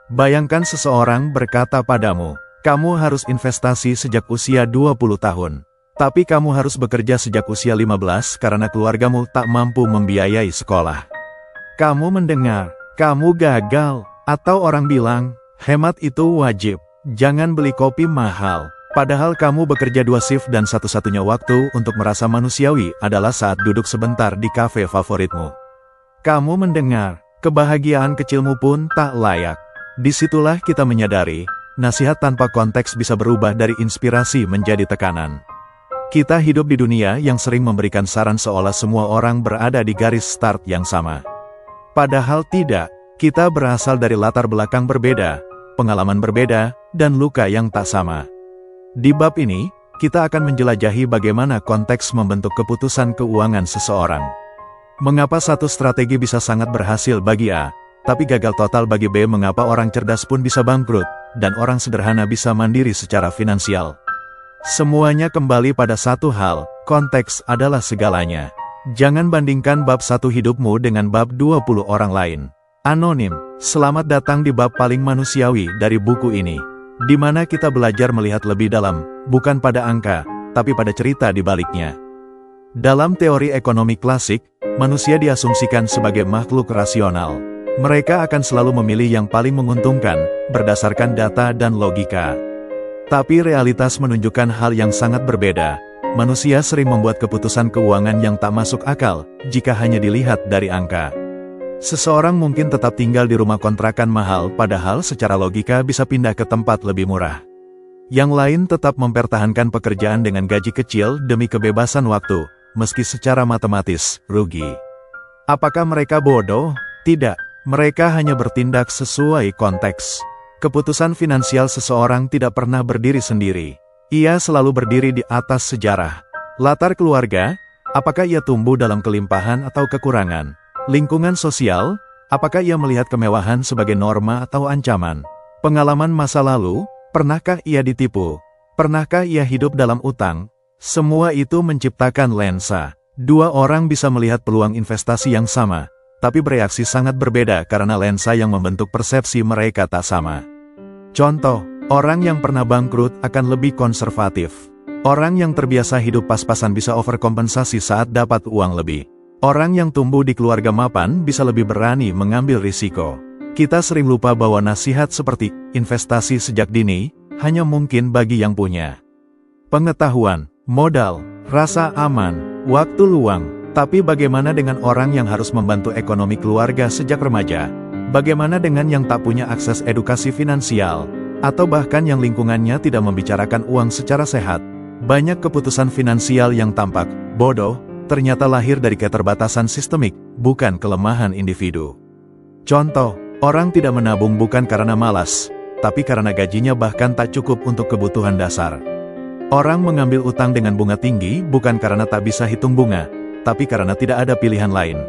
Bayangkan seseorang berkata padamu, kamu harus investasi sejak usia 20 tahun. Tapi kamu harus bekerja sejak usia 15 karena keluargamu tak mampu membiayai sekolah. Kamu mendengar, kamu gagal, atau orang bilang, hemat itu wajib, jangan beli kopi mahal. Padahal kamu bekerja 2 shift dan satu-satunya waktu untuk merasa manusiawi adalah saat duduk sebentar di kafe favoritmu. Kamu mendengar, kebahagiaan kecilmu pun tak layak. Disitulah kita menyadari, nasihat tanpa konteks bisa berubah dari inspirasi menjadi tekanan. Kita hidup di dunia yang sering memberikan saran seolah semua orang berada di garis start yang sama. Padahal tidak, kita berasal dari latar belakang berbeda, pengalaman berbeda, dan luka yang tak sama. Di bab ini, kita akan menjelajahi bagaimana konteks membentuk keputusan keuangan seseorang. Mengapa satu strategi bisa sangat berhasil bagi A, tapi gagal total bagi B? Mengapa orang cerdas pun bisa bangkrut, dan orang sederhana bisa mandiri secara finansial? Semuanya kembali pada satu hal, konteks adalah segalanya. Jangan bandingkan bab 1 hidupmu dengan bab 20 orang lain. Anonim, selamat datang di bab paling manusiawi dari buku ini, di mana kita belajar melihat lebih dalam, bukan pada angka, tapi pada cerita di baliknya. Dalam teori ekonomi klasik, manusia diasumsikan sebagai makhluk rasional. Mereka akan selalu memilih yang paling menguntungkan, berdasarkan data dan logika. Tapi realitas menunjukkan hal yang sangat berbeda. Manusia sering membuat keputusan keuangan yang tak masuk akal, jika hanya dilihat dari angka. Seseorang mungkin tetap tinggal di rumah kontrakan mahal, padahal secara logika bisa pindah ke tempat lebih murah. Yang lain tetap mempertahankan pekerjaan dengan gaji kecil demi kebebasan waktu, meski secara matematis, rugi. Apakah mereka bodoh? Tidak. Mereka hanya bertindak sesuai konteks. Keputusan finansial seseorang tidak pernah berdiri sendiri. Ia selalu berdiri di atas sejarah. Latar keluarga, apakah ia tumbuh dalam kelimpahan atau kekurangan? Lingkungan sosial, apakah ia melihat kemewahan sebagai norma atau ancaman? Pengalaman masa lalu, pernahkah ia ditipu? Pernahkah ia hidup dalam utang? Semua itu menciptakan lensa. Dua orang bisa melihat peluang investasi yang sama, tapi bereaksi sangat berbeda karena lensa yang membentuk persepsi mereka tak sama. Contoh, orang yang pernah bangkrut akan lebih konservatif. Orang yang terbiasa hidup pas-pasan bisa overkompensasi saat dapat uang lebih. Orang yang tumbuh di keluarga mapan bisa lebih berani mengambil risiko. Kita sering lupa bahwa nasihat seperti investasi sejak dini hanya mungkin bagi yang punya pengetahuan, modal, rasa aman, waktu luang. Tapi bagaimana dengan orang yang harus membantu ekonomi keluarga sejak remaja? Bagaimana dengan yang tak punya akses edukasi finansial? Atau bahkan yang lingkungannya tidak membicarakan uang secara sehat? Banyak keputusan finansial yang tampak bodoh, ternyata lahir dari keterbatasan sistemik, bukan kelemahan individu. Contoh, orang tidak menabung bukan karena malas, tapi karena gajinya bahkan tak cukup untuk kebutuhan dasar. Orang mengambil utang dengan bunga tinggi bukan karena tak bisa hitung bunga, tapi karena tidak ada pilihan lain.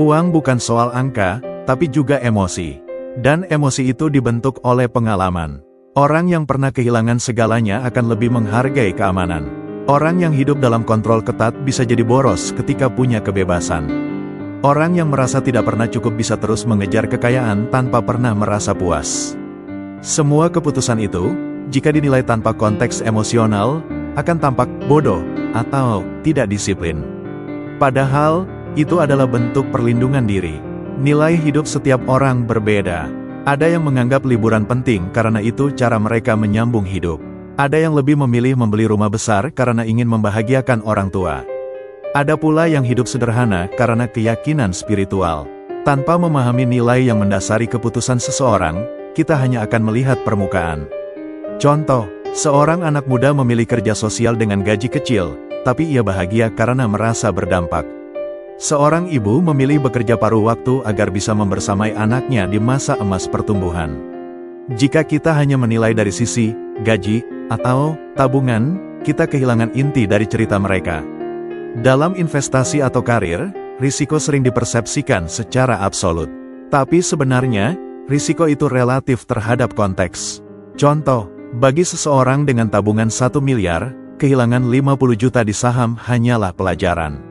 Uang bukan soal angka, tapi juga emosi. Dan emosi itu dibentuk oleh pengalaman. Orang yang pernah kehilangan segalanya akan lebih menghargai keamanan. Orang yang hidup dalam kontrol ketat bisa jadi boros ketika punya kebebasan. Orang yang merasa tidak pernah cukup bisa terus mengejar kekayaan tanpa pernah merasa puas. Semua keputusan itu, jika dinilai tanpa konteks emosional, akan tampak bodoh atau tidak disiplin. Padahal, itu adalah bentuk perlindungan diri. Nilai hidup setiap orang berbeda. Ada yang menganggap liburan penting karena itu cara mereka menyambung hidup. Ada yang lebih memilih membeli rumah besar karena ingin membahagiakan orang tua. Ada pula yang hidup sederhana karena keyakinan spiritual. Tanpa memahami nilai yang mendasari keputusan seseorang, kita hanya akan melihat permukaan. Contoh, seorang anak muda memilih kerja sosial dengan gaji kecil, tapi ia bahagia karena merasa berdampak. Seorang ibu memilih bekerja paruh waktu agar bisa membersamai anaknya di masa emas pertumbuhan. Jika kita hanya menilai dari sisi gaji atau tabungan, kita kehilangan inti dari cerita mereka. Dalam investasi atau karir, risiko sering dipersepsikan secara absolut. Tapi sebenarnya, risiko itu relatif terhadap konteks. Contoh, bagi seseorang dengan tabungan 1 miliar, kehilangan 50 juta di saham hanyalah pelajaran.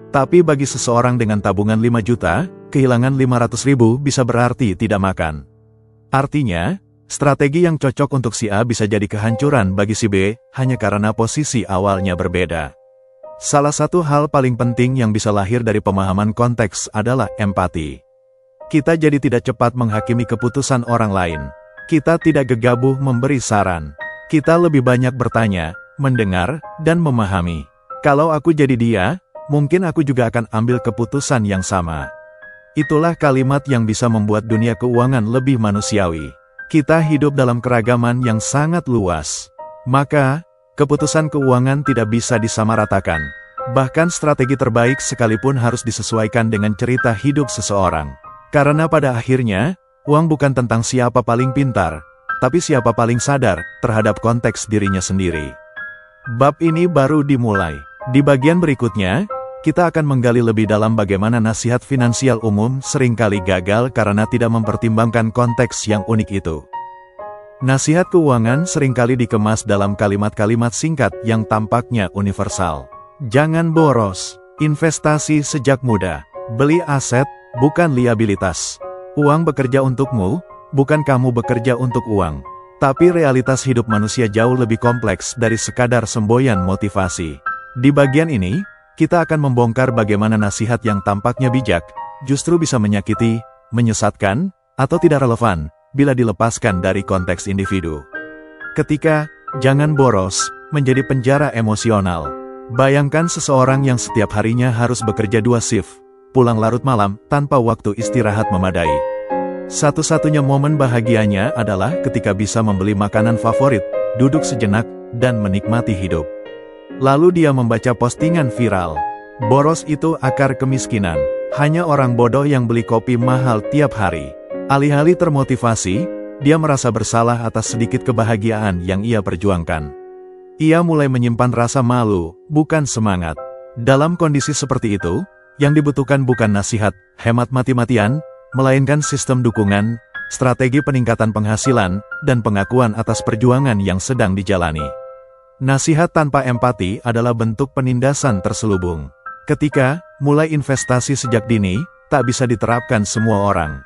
Tapi bagi seseorang dengan tabungan 5 juta, kehilangan 500 ribu bisa berarti tidak makan. Artinya, strategi yang cocok untuk si A bisa jadi kehancuran bagi si B, hanya karena posisi awalnya berbeda. Salah satu hal paling penting yang bisa lahir dari pemahaman konteks adalah empati. Kita jadi tidak cepat menghakimi keputusan orang lain. Kita tidak gegabah memberi saran. Kita lebih banyak bertanya, mendengar, dan memahami. Kalau aku jadi dia, mungkin aku juga akan ambil keputusan yang sama. Itulah kalimat yang bisa membuat dunia keuangan lebih manusiawi. Kita hidup dalam keragaman yang sangat luas. Maka, keputusan keuangan tidak bisa disamaratakan. Bahkan strategi terbaik sekalipun harus disesuaikan dengan cerita hidup seseorang. Karena pada akhirnya, uang bukan tentang siapa paling pintar, tapi siapa paling sadar terhadap konteks dirinya sendiri. Bab ini baru dimulai. Di bagian berikutnya, kita akan menggali lebih dalam bagaimana nasihat finansial umum seringkali gagal karena tidak mempertimbangkan konteks yang unik itu. Nasihat keuangan seringkali dikemas dalam kalimat-kalimat singkat yang tampaknya universal. Jangan boros, investasi sejak muda, beli aset, bukan liabilitas. Uang bekerja untukmu, bukan kamu bekerja untuk uang. Tapi realitas hidup manusia jauh lebih kompleks dari sekadar semboyan motivasi. Di bagian ini, kita akan membongkar bagaimana nasihat yang tampaknya bijak, justru bisa menyakiti, menyesatkan, atau tidak relevan, bila dilepaskan dari konteks individu. Ketika, jangan boros, menjadi penjara emosional. Bayangkan seseorang yang setiap harinya harus bekerja 2 shift, pulang larut malam, tanpa waktu istirahat memadai. Satu-satunya momen bahagianya adalah ketika bisa membeli makanan favorit, duduk sejenak, dan menikmati hidup. Lalu dia membaca postingan viral. Boros itu akar kemiskinan. Hanya orang bodoh yang beli kopi mahal tiap hari. Alih-alih termotivasi, dia merasa bersalah atas sedikit kebahagiaan yang ia perjuangkan. Ia mulai menyimpan rasa malu, bukan semangat. Dalam kondisi seperti itu, yang dibutuhkan bukan nasihat, hemat mati-matian, melainkan sistem dukungan, strategi peningkatan penghasilan, dan pengakuan atas perjuangan yang sedang dijalani. Nasihat tanpa empati adalah bentuk penindasan terselubung. Ketika mulai investasi sejak dini, tak bisa diterapkan semua orang.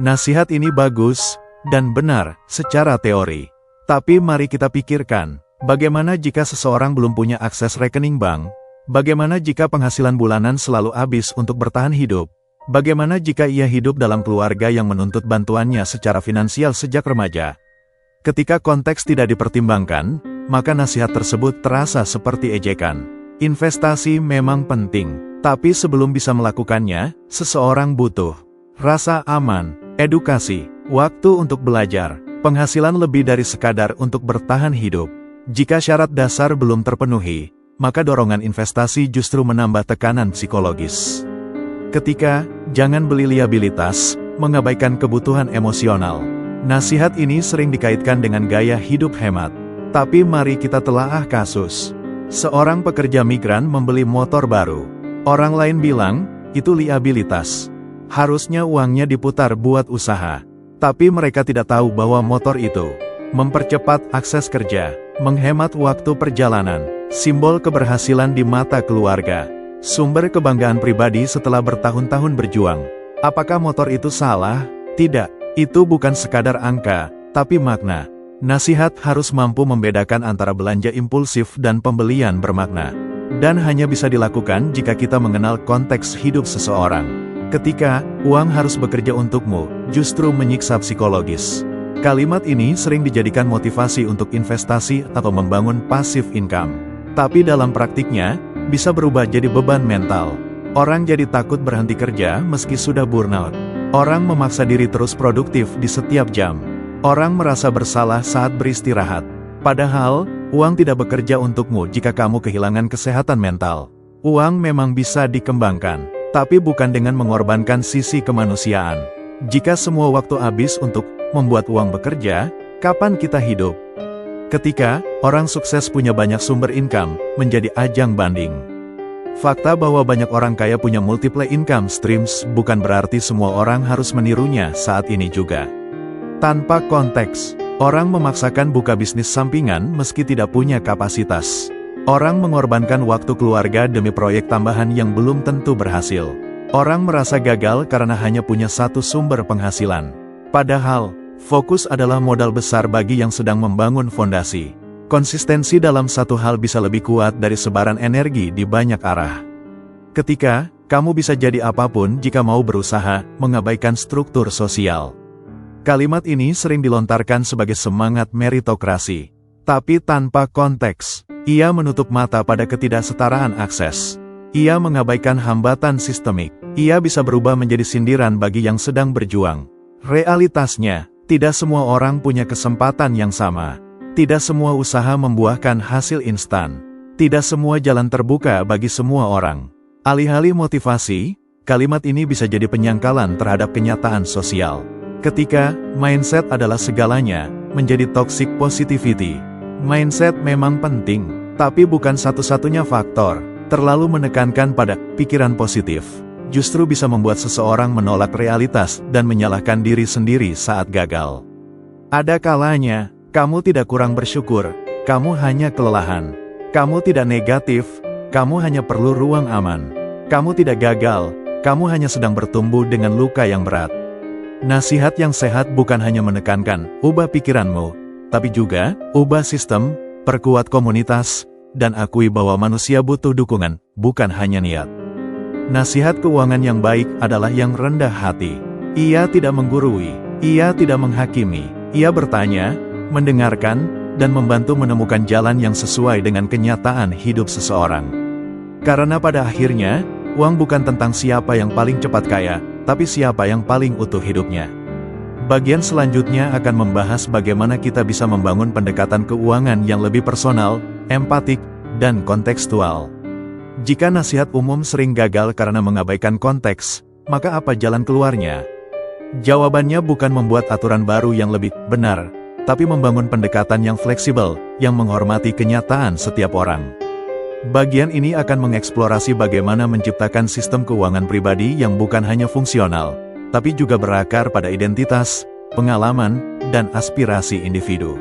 Nasihat ini bagus dan benar secara teori. Tapi mari kita pikirkan, bagaimana jika seseorang belum punya akses rekening bank? Bagaimana jika penghasilan bulanan selalu habis untuk bertahan hidup? Bagaimana jika ia hidup dalam keluarga yang menuntut bantuannya secara finansial sejak remaja? Ketika konteks tidak dipertimbangkan, maka nasihat tersebut terasa seperti ejekan. Investasi memang penting, tapi sebelum bisa melakukannya, seseorang butuh rasa aman, edukasi, waktu untuk belajar, penghasilan lebih dari sekadar untuk bertahan hidup. Jika syarat dasar belum terpenuhi, maka dorongan investasi justru menambah tekanan psikologis. Ketika, jangan beli liabilitas, mengabaikan kebutuhan emosional. Nasihat ini sering dikaitkan dengan gaya hidup hemat. Tapi mari kita telaah kasus. Seorang pekerja migran membeli motor baru. Orang lain bilang, itu liabilitas. Harusnya uangnya diputar buat usaha. Tapi mereka tidak tahu bahwa motor itu mempercepat akses kerja, menghemat waktu perjalanan, simbol keberhasilan di mata keluarga, sumber kebanggaan pribadi setelah bertahun-tahun berjuang. Apakah motor itu salah? Tidak, itu bukan sekadar angka, tapi makna. Nasihat harus mampu membedakan antara belanja impulsif dan pembelian bermakna. Dan hanya bisa dilakukan jika kita mengenal konteks hidup seseorang. Ketika, uang harus bekerja untukmu, justru menyiksa psikologis. Kalimat ini sering dijadikan motivasi untuk investasi atau membangun passive income. Tapi dalam praktiknya, bisa berubah jadi beban mental. Orang jadi takut berhenti kerja meski sudah burnout. Orang memaksa diri terus produktif di setiap jam. Orang merasa bersalah saat beristirahat. Padahal, uang tidak bekerja untukmu jika kamu kehilangan kesehatan mental. Uang memang bisa dikembangkan, tapi bukan dengan mengorbankan sisi kemanusiaan. Jika semua waktu habis untuk membuat uang bekerja, kapan kita hidup? Ketika orang sukses punya banyak sumber income, menjadi ajang banding. Fakta bahwa banyak orang kaya punya multiple income streams bukan berarti semua orang harus menirunya saat ini juga. Tanpa konteks, orang memaksakan buka bisnis sampingan meski tidak punya kapasitas. Orang mengorbankan waktu keluarga demi proyek tambahan yang belum tentu berhasil. Orang merasa gagal karena hanya punya satu sumber penghasilan. Padahal, Fokus adalah modal besar bagi yang sedang membangun fondasi. Konsistensi dalam satu hal bisa lebih kuat dari sebaran energi di banyak arah. Ketika kamu bisa jadi apapun jika mau berusaha mengabaikan struktur sosial. Kalimat ini sering dilontarkan sebagai semangat meritokrasi. Tapi tanpa konteks, ia menutup mata pada ketidaksetaraan akses. Ia mengabaikan hambatan sistemik. Ia bisa berubah menjadi sindiran bagi yang sedang berjuang. Realitasnya, tidak semua orang punya kesempatan yang sama. Tidak semua usaha membuahkan hasil instan. Tidak semua jalan terbuka bagi semua orang. Alih-alih motivasi, kalimat ini bisa jadi penyangkalan terhadap kenyataan sosial. Ketika mindset adalah segalanya, menjadi toxic positivity. Mindset memang penting, tapi bukan satu-satunya faktor. Terlalu menekankan pada pikiran positif, justru bisa membuat seseorang menolak realitas dan menyalahkan diri sendiri saat gagal. Ada kalanya, kamu tidak kurang bersyukur, kamu hanya kelelahan. Kamu tidak negatif, kamu hanya perlu ruang aman. Kamu tidak gagal, kamu hanya sedang bertumbuh dengan luka yang berat. Nasihat yang sehat bukan hanya menekankan, ubah pikiranmu, tapi juga, ubah sistem, perkuat komunitas, dan akui bahwa manusia butuh dukungan, bukan hanya niat. Nasihat keuangan yang baik adalah yang rendah hati. Ia tidak menggurui, ia tidak menghakimi, ia bertanya, mendengarkan, dan membantu menemukan jalan yang sesuai dengan kenyataan hidup seseorang. Karena pada akhirnya, uang bukan tentang siapa yang paling cepat kaya, tapi siapa yang paling utuh hidupnya. Bagian selanjutnya akan membahas bagaimana kita bisa membangun pendekatan keuangan yang lebih personal, empatik, dan kontekstual. Jika nasihat umum sering gagal karena mengabaikan konteks, maka apa jalan keluarnya? Jawabannya bukan membuat aturan baru yang lebih benar, tapi membangun pendekatan yang fleksibel, yang menghormati kenyataan setiap orang. Bagian ini akan mengeksplorasi bagaimana menciptakan sistem keuangan pribadi yang bukan hanya fungsional, tapi juga berakar pada identitas, pengalaman, dan aspirasi individu.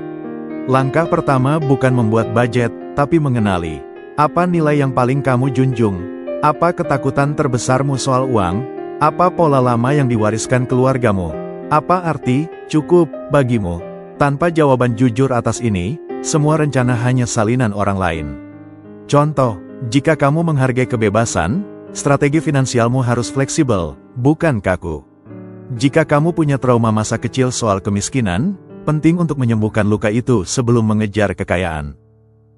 Langkah pertama bukan membuat budget, tapi mengenali. Apa nilai yang paling kamu junjung? Apa ketakutan terbesarmu soal uang? Apa pola lama yang diwariskan keluargamu? Apa arti cukup bagimu? Tanpa jawaban jujur atas ini, semua rencana hanya salinan orang lain. Contoh, jika kamu menghargai kebebasan, strategi finansialmu harus fleksibel, bukan kaku. Jika kamu punya trauma masa kecil soal kemiskinan, penting untuk menyembuhkan luka itu sebelum mengejar kekayaan.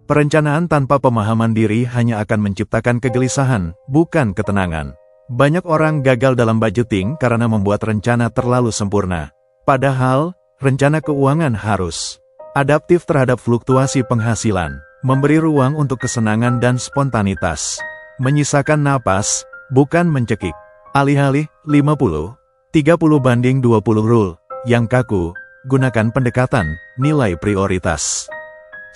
Perencanaan tanpa pemahaman diri hanya akan menciptakan kegelisahan, bukan ketenangan. Banyak orang gagal dalam budgeting karena membuat rencana terlalu sempurna. Padahal, rencana keuangan harus adaptif terhadap fluktuasi penghasilan, memberi ruang untuk kesenangan dan spontanitas, menyisakan napas, bukan mencekik. Alih-alih 50-30/20 rule, yang kaku, gunakan pendekatan nilai prioritas.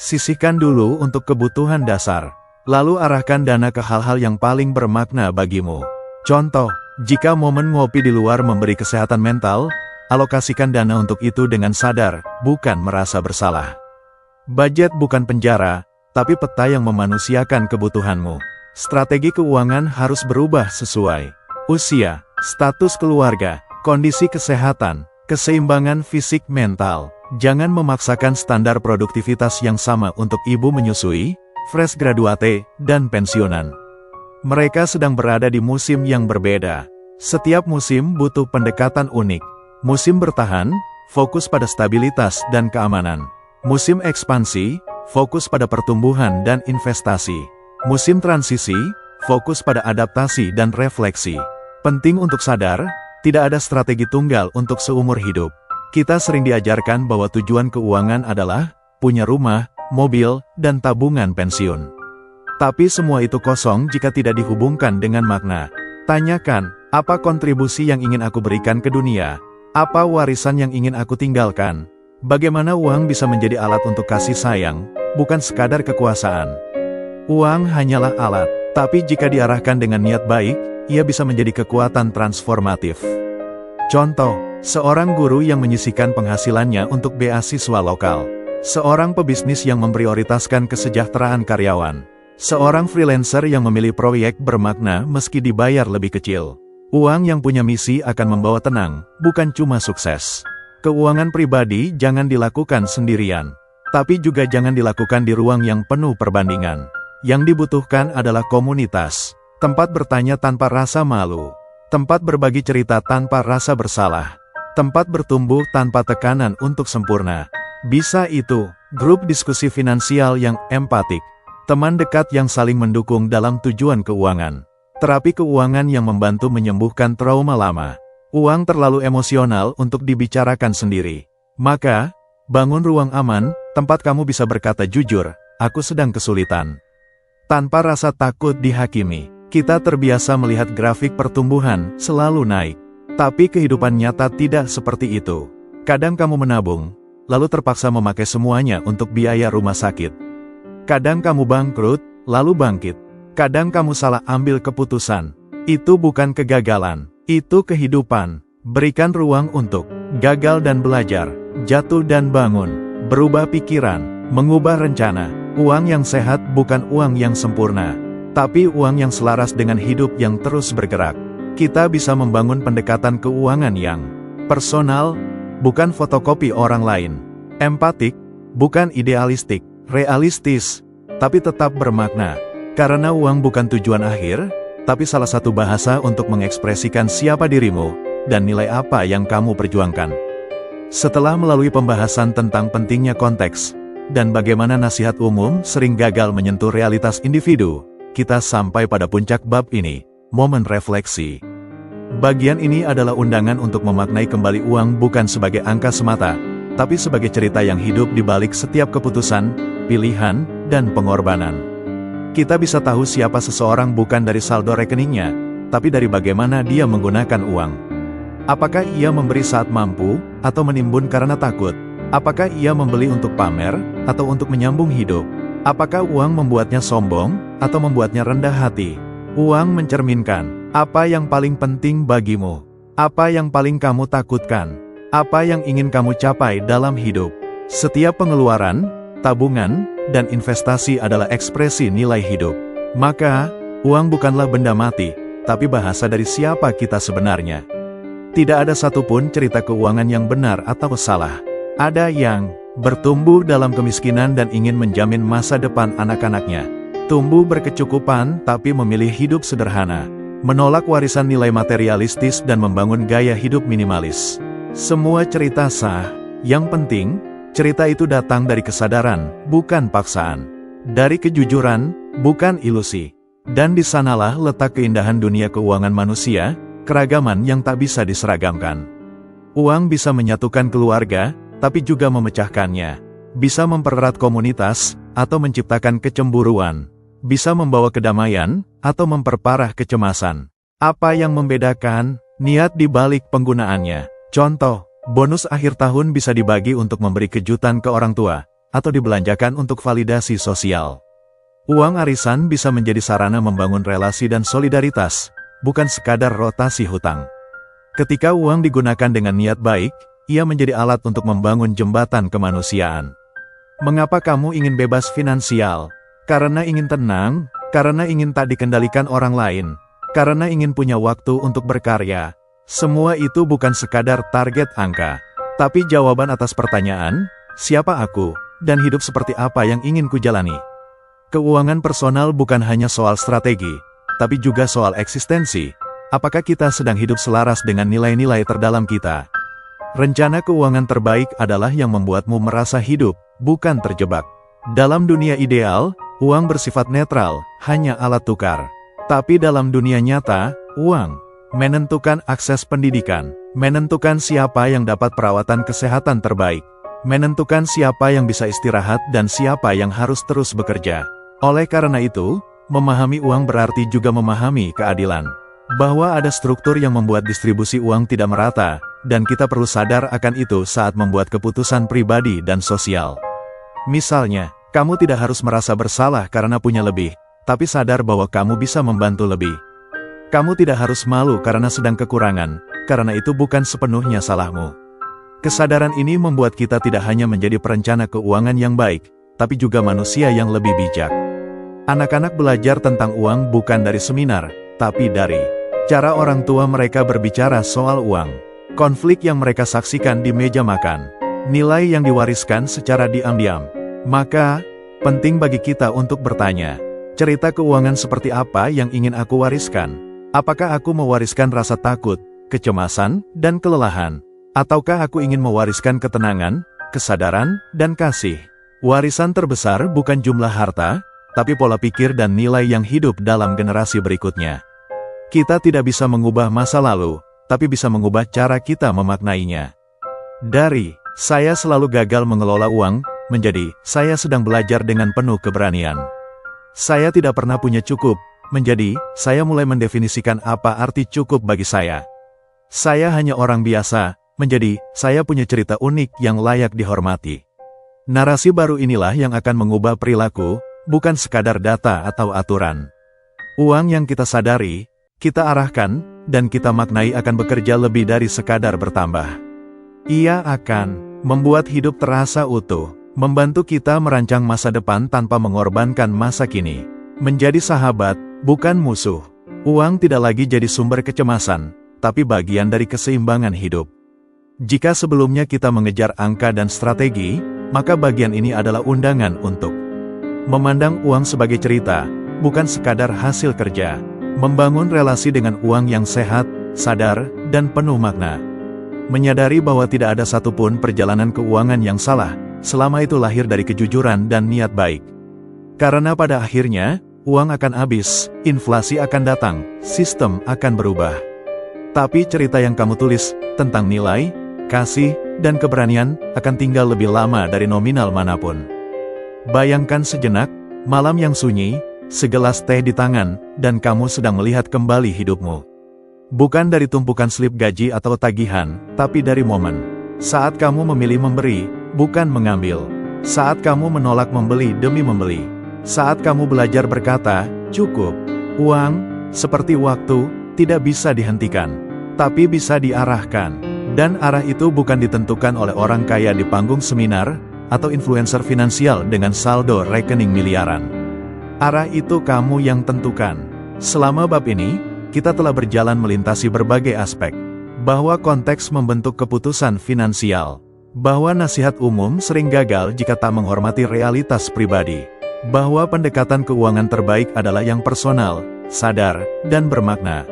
Sisihkan dulu untuk kebutuhan dasar, lalu arahkan dana ke hal-hal yang paling bermakna bagimu. Contoh, jika momen ngopi di luar memberi kesehatan mental, alokasikan dana untuk itu dengan sadar, bukan merasa bersalah. Budget bukan penjara, tapi peta yang memanusiakan kebutuhanmu. Strategi keuangan harus berubah sesuai usia, status keluarga, kondisi kesehatan, keseimbangan fisik mental. Jangan memaksakan standar produktivitas yang sama untuk ibu menyusui, fresh graduate, dan pensiunan. Mereka sedang berada di musim yang berbeda. Setiap musim butuh pendekatan unik. Musim bertahan, fokus pada stabilitas dan keamanan. Musim ekspansi, fokus pada pertumbuhan dan investasi. Musim transisi, fokus pada adaptasi dan refleksi. Penting untuk sadar, tidak ada strategi tunggal untuk seumur hidup. Kita sering diajarkan bahwa tujuan keuangan adalah punya rumah, mobil, dan tabungan pensiun. Tapi semua itu kosong jika tidak dihubungkan dengan makna. Tanyakan, apa kontribusi yang ingin aku berikan ke dunia? Apa warisan yang ingin aku tinggalkan? Bagaimana uang bisa menjadi alat untuk kasih sayang, bukan sekadar kekuasaan? Uang hanyalah alat, tapi jika diarahkan dengan niat baik, ia bisa menjadi kekuatan transformatif. Contoh, seorang guru yang menyisihkan penghasilannya untuk beasiswa lokal. Seorang pebisnis yang memprioritaskan kesejahteraan karyawan. Seorang freelancer yang memilih proyek bermakna meski dibayar lebih kecil. Uang yang punya misi akan membawa tenang, bukan cuma sukses. Keuangan pribadi jangan dilakukan sendirian. Tapi juga jangan dilakukan di ruang yang penuh perbandingan. Yang dibutuhkan adalah komunitas. Tempat bertanya tanpa rasa malu. Tempat berbagi cerita tanpa rasa bersalah. Tempat bertumbuh tanpa tekanan untuk sempurna. Bisa itu, grup diskusi finansial yang empatik. Teman dekat yang saling mendukung dalam tujuan keuangan. Terapi keuangan yang membantu menyembuhkan trauma lama. Uang terlalu emosional untuk dibicarakan sendiri. Maka, bangun ruang aman, tempat kamu bisa berkata jujur, aku sedang kesulitan. Tanpa rasa takut dihakimi. Kita terbiasa melihat grafik pertumbuhan selalu naik. Tapi kehidupan nyata tidak seperti itu. Kadang kamu menabung, lalu terpaksa memakai semuanya untuk biaya rumah sakit. Kadang kamu bangkrut, lalu bangkit. Kadang kamu salah ambil keputusan. Itu bukan kegagalan, itu kehidupan. Berikan ruang untuk gagal dan belajar, jatuh dan bangun, berubah pikiran, mengubah rencana. Uang yang sehat bukan uang yang sempurna, tapi uang yang selaras dengan hidup yang terus bergerak. Kita bisa membangun pendekatan keuangan yang personal, bukan fotokopi orang lain. Empatik, bukan idealistik. Realistis, tapi tetap bermakna. Karena uang bukan tujuan akhir, tapi salah satu bahasa untuk mengekspresikan siapa dirimu, dan nilai apa yang kamu perjuangkan. Setelah melalui pembahasan tentang pentingnya konteks, dan bagaimana nasihat umum sering gagal menyentuh realitas individu, kita sampai pada puncak bab ini, momen refleksi. Bagian ini adalah undangan untuk memaknai kembali uang bukan sebagai angka semata, tapi sebagai cerita yang hidup di balik setiap keputusan, pilihan, dan pengorbanan. Kita bisa tahu siapa seseorang bukan dari saldo rekeningnya, tapi dari bagaimana dia menggunakan uang. Apakah ia memberi saat mampu, atau menimbun karena takut? Apakah ia membeli untuk pamer, atau untuk menyambung hidup? Apakah uang membuatnya sombong, atau membuatnya rendah hati? Uang mencerminkan apa yang paling penting bagimu, apa yang paling kamu takutkan, apa yang ingin kamu capai dalam hidup. Setiap pengeluaran, tabungan, dan investasi adalah ekspresi nilai hidup. Maka, uang bukanlah benda mati, tapi bahasa dari siapa kita sebenarnya. Tidak ada satupun cerita keuangan yang benar atau salah. Ada yang bertumbuh dalam kemiskinan dan ingin menjamin masa depan anak-anaknya. Tumbuh berkecukupan tapi memilih hidup sederhana. Menolak warisan nilai materialistis dan membangun gaya hidup minimalis. Semua cerita sah. Yang penting, cerita itu datang dari kesadaran, bukan paksaan. Dari kejujuran, bukan ilusi. Dan di sanalah letak keindahan dunia keuangan manusia, keragaman yang tak bisa diseragamkan. Uang bisa menyatukan keluarga, tapi juga memecahkannya. Bisa mempererat komunitas, atau menciptakan kecemburuan. Bisa membawa kedamaian, atau memperparah kecemasan. Apa yang membedakan? Niat di balik penggunaannya. Contoh, bonus akhir tahun bisa dibagi untuk memberi kejutan ke orang tua, atau dibelanjakan untuk validasi sosial. Uang arisan bisa menjadi sarana membangun relasi dan solidaritas, bukan sekadar rotasi hutang. Ketika uang digunakan dengan niat baik, ia menjadi alat untuk membangun jembatan kemanusiaan. Mengapa kamu ingin bebas finansial? Karena ingin tenang, karena ingin tak dikendalikan orang lain, karena ingin punya waktu untuk berkarya. Semua itu bukan sekadar target angka, tapi jawaban atas pertanyaan, siapa aku, dan hidup seperti apa yang ingin kujalani. Keuangan personal bukan hanya soal strategi, tapi juga soal eksistensi. Apakah kita sedang hidup selaras dengan nilai-nilai terdalam kita? Rencana keuangan terbaik adalah yang membuatmu merasa hidup, bukan terjebak. Dalam dunia ideal, uang bersifat netral, hanya alat tukar. Tapi dalam dunia nyata, uang menentukan akses pendidikan, menentukan siapa yang dapat perawatan kesehatan terbaik, menentukan siapa yang bisa istirahat dan siapa yang harus terus bekerja. Oleh karena itu, memahami uang berarti juga memahami keadilan. Bahwa ada struktur yang membuat distribusi uang tidak merata, dan kita perlu sadar akan itu saat membuat keputusan pribadi dan sosial. Misalnya, kamu tidak harus merasa bersalah karena punya lebih, tapi sadar bahwa kamu bisa membantu lebih. Kamu tidak harus malu karena sedang kekurangan, karena itu bukan sepenuhnya salahmu. Kesadaran ini membuat kita tidak hanya menjadi perencana keuangan yang baik, tapi juga manusia yang lebih bijak. Anak-anak belajar tentang uang bukan dari seminar, tapi dari cara orang tua mereka berbicara soal uang. konflik yang mereka saksikan di meja makan, nilai yang diwariskan secara diam-diam. Maka, penting bagi kita untuk bertanya, cerita keuangan seperti apa yang ingin aku wariskan? Apakah aku mewariskan rasa takut, kecemasan, dan kelelahan? Ataukah aku ingin mewariskan ketenangan, kesadaran, dan kasih? Warisan terbesar bukan jumlah harta, tapi pola pikir dan nilai yang hidup dalam generasi berikutnya. Kita tidak bisa mengubah masa lalu, tapi bisa mengubah cara kita memaknainya. Dari "saya selalu gagal mengelola uang" menjadi "saya sedang belajar dengan penuh keberanian". Saya tidak pernah punya cukup menjadi "saya mulai mendefinisikan apa arti cukup bagi saya". Saya hanya orang biasa menjadi "saya punya cerita unik yang layak dihormati". Narasi baru inilah yang akan mengubah perilaku, bukan sekadar data atau aturan. Uang yang kita sadari, kita arahkan, dan kita maknai akan bekerja lebih dari sekadar bertambah. Ia akan membuat hidup terasa utuh, membantu kita merancang masa depan tanpa mengorbankan masa kini. Menjadi sahabat, bukan musuh. Uang tidak lagi jadi sumber kecemasan, tapi bagian dari keseimbangan hidup. Jika sebelumnya kita mengejar angka dan strategi, maka bagian ini adalah undangan untuk memandang uang sebagai cerita, bukan sekadar hasil kerja. Membangun relasi dengan uang yang sehat, sadar, dan penuh makna. Menyadari bahwa tidak ada satupun perjalanan keuangan yang salah, selama itu lahir dari kejujuran dan niat baik. Karena pada akhirnya, uang akan habis, inflasi akan datang, sistem akan berubah. Tapi cerita yang kamu tulis tentang nilai, kasih, dan keberanian akan tinggal lebih lama dari nominal manapun. Bayangkan sejenak, malam yang sunyi, segelas teh di tangan, dan kamu sedang melihat kembali hidupmu. Bukan dari tumpukan slip gaji atau tagihan, tapi dari momen saat kamu memilih memberi, bukan mengambil. Saat kamu menolak membeli demi membeli. Saat kamu belajar berkata, cukup. Uang, seperti waktu, tidak bisa dihentikan, tapi bisa diarahkan. Dan arah itu bukan ditentukan oleh orang kaya di panggung seminar, atau influencer finansial dengan saldo rekening miliaran. Arah itu kamu yang tentukan. Selama bab ini, kita telah berjalan melintasi berbagai aspek. Bahwa konteks membentuk keputusan finansial. Bahwa nasihat umum sering gagal jika tak menghormati realitas pribadi. Bahwa pendekatan keuangan terbaik adalah yang personal, sadar, dan bermakna.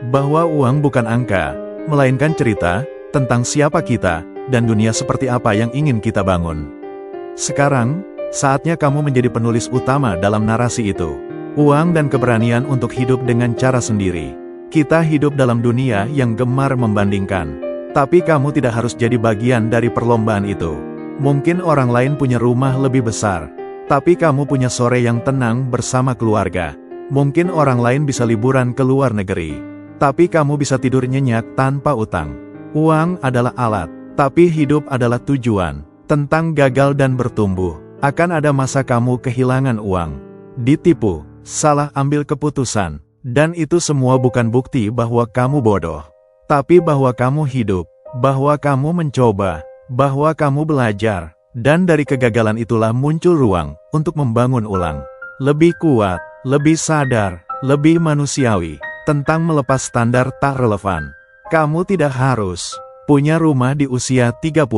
Bahwa uang bukan angka, melainkan cerita tentang siapa kita, dan dunia seperti apa yang ingin kita bangun. Sekarang, saatnya kamu menjadi penulis utama dalam narasi itu. Uang dan keberanian untuk hidup dengan cara sendiri. Kita hidup dalam dunia yang gemar membandingkan. Tapi kamu tidak harus jadi bagian dari perlombaan itu. Mungkin orang lain punya rumah lebih besar, tapi kamu punya sore yang tenang bersama keluarga. Mungkin orang lain bisa liburan ke luar negeri, tapi kamu bisa tidur nyenyak tanpa utang. Uang adalah alat, tapi hidup adalah tujuan. Tentang gagal dan bertumbuh, akan ada masa kamu kehilangan uang, ditipu, salah ambil keputusan, dan itu semua bukan bukti bahwa kamu bodoh, tapi bahwa kamu hidup, bahwa kamu mencoba, bahwa kamu belajar, dan dari kegagalan itulah muncul ruang untuk membangun ulang. Lebih kuat, lebih sadar, lebih manusiawi. Tentang melepas standar tak relevan. Kamu tidak harus punya rumah di usia 30,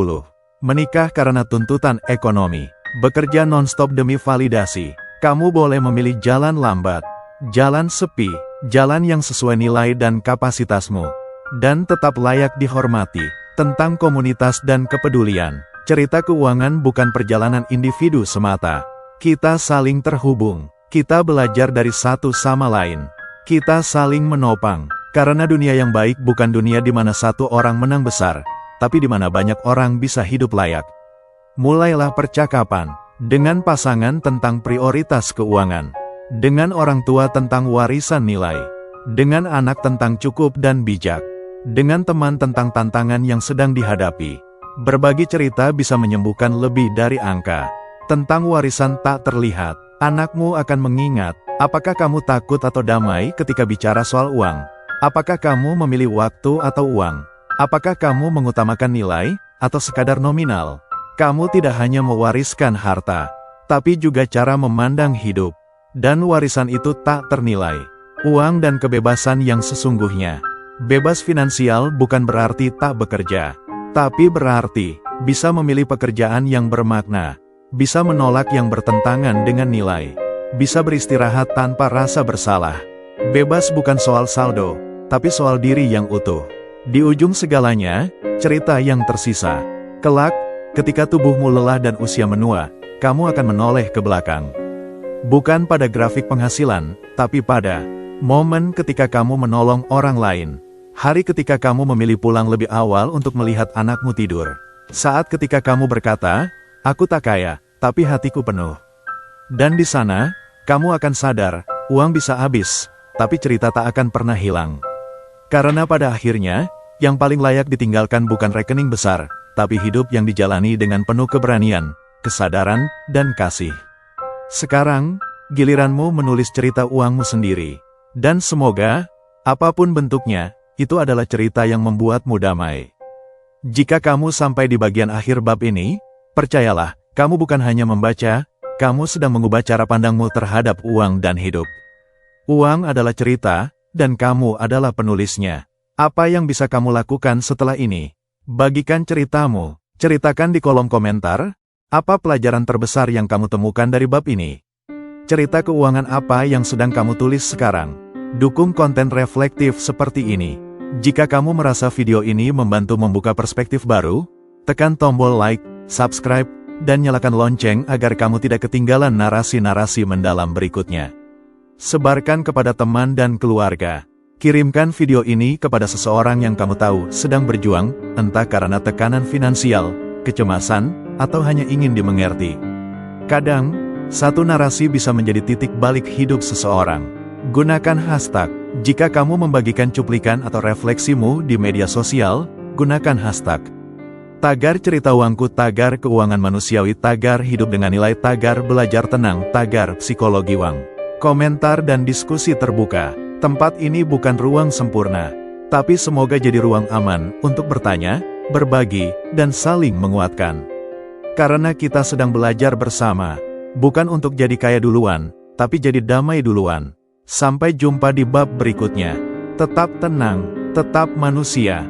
menikah karena tuntutan ekonomi, bekerja non-stop demi validasi. Kamu boleh memilih jalan lambat, jalan sepi, jalan yang sesuai nilai dan kapasitasmu, dan tetap layak dihormati. Tentang komunitas dan kepedulian, cerita keuangan bukan perjalanan individu semata. Kita saling terhubung, kita belajar dari satu sama lain. Kita saling menopang, karena dunia yang baik bukan dunia di mana satu orang menang besar, tapi di mana banyak orang bisa hidup layak. Mulailah percakapan dengan pasangan tentang prioritas keuangan, dengan orang tua tentang warisan nilai, dengan anak tentang cukup dan bijak, dengan teman tentang tantangan yang sedang dihadapi. Berbagi cerita bisa menyembuhkan lebih dari angka. Tentang warisan tak terlihat, anakmu akan mengingat. Apakah kamu takut atau damai ketika bicara soal uang? Apakah kamu memilih waktu atau uang? Apakah kamu mengutamakan nilai, atau sekadar nominal? Kamu tidak hanya mewariskan harta, tapi juga cara memandang hidup. Dan warisan itu tak ternilai. Uang dan kebebasan yang sesungguhnya. Bebas finansial bukan berarti tak bekerja, tapi berarti bisa memilih pekerjaan yang bermakna, bisa menolak yang bertentangan dengan nilai, bisa beristirahat tanpa rasa bersalah. Bebas bukan soal saldo, tapi soal diri yang utuh. Di ujung segalanya, cerita yang tersisa. Kelak, ketika tubuhmu lelah dan usia menua, kamu akan menoleh ke belakang. Bukan pada grafik penghasilan, tapi pada momen ketika kamu menolong orang lain. Hari ketika kamu memilih pulang lebih awal untuk melihat anakmu tidur. Saat ketika kamu berkata, "Aku tak kaya, tapi hatiku penuh." Dan di sana, kamu akan sadar, uang bisa habis, tapi cerita tak akan pernah hilang. Karena pada akhirnya, yang paling layak ditinggalkan bukan rekening besar, tapi hidup yang dijalani dengan penuh keberanian, kesadaran, dan kasih. Sekarang, giliranmu menulis cerita uangmu sendiri. Dan semoga, apapun bentuknya, itu adalah cerita yang membuatmu damai. Jika kamu sampai di bagian akhir bab ini, percayalah, kamu bukan hanya membaca, kamu sedang mengubah cara pandangmu terhadap uang dan hidup. Uang adalah cerita, dan kamu adalah penulisnya. Apa yang bisa kamu lakukan setelah ini? Bagikan ceritamu, ceritakan di kolom komentar, apa pelajaran terbesar yang kamu temukan dari bab ini? Cerita keuangan apa yang sedang kamu tulis sekarang? Dukung konten reflektif seperti ini. Jika kamu merasa video ini membantu membuka perspektif baru, tekan tombol like, subscribe, dan nyalakan lonceng agar kamu tidak ketinggalan narasi-narasi mendalam berikutnya. Sebarkan kepada teman dan keluarga. Kirimkan video ini kepada seseorang yang kamu tahu sedang berjuang, entah karena tekanan finansial, kecemasan, atau hanya ingin dimengerti. Kadang, satu narasi bisa menjadi titik balik hidup seseorang. Gunakan hashtag. Jika kamu membagikan cuplikan atau refleksimu di media sosial, gunakan hashtag. Tagar cerita uangku, tagar keuangan manusiawi, tagar hidup dengan nilai, tagar belajar tenang, tagar psikologi uang. Komentar dan diskusi terbuka. Tempat ini bukan ruang sempurna, tapi semoga jadi ruang aman untuk bertanya, berbagi, dan saling menguatkan. Karena kita sedang belajar bersama, bukan untuk jadi kaya duluan, tapi jadi damai duluan. Sampai jumpa di bab berikutnya. Tetap tenang, tetap manusia.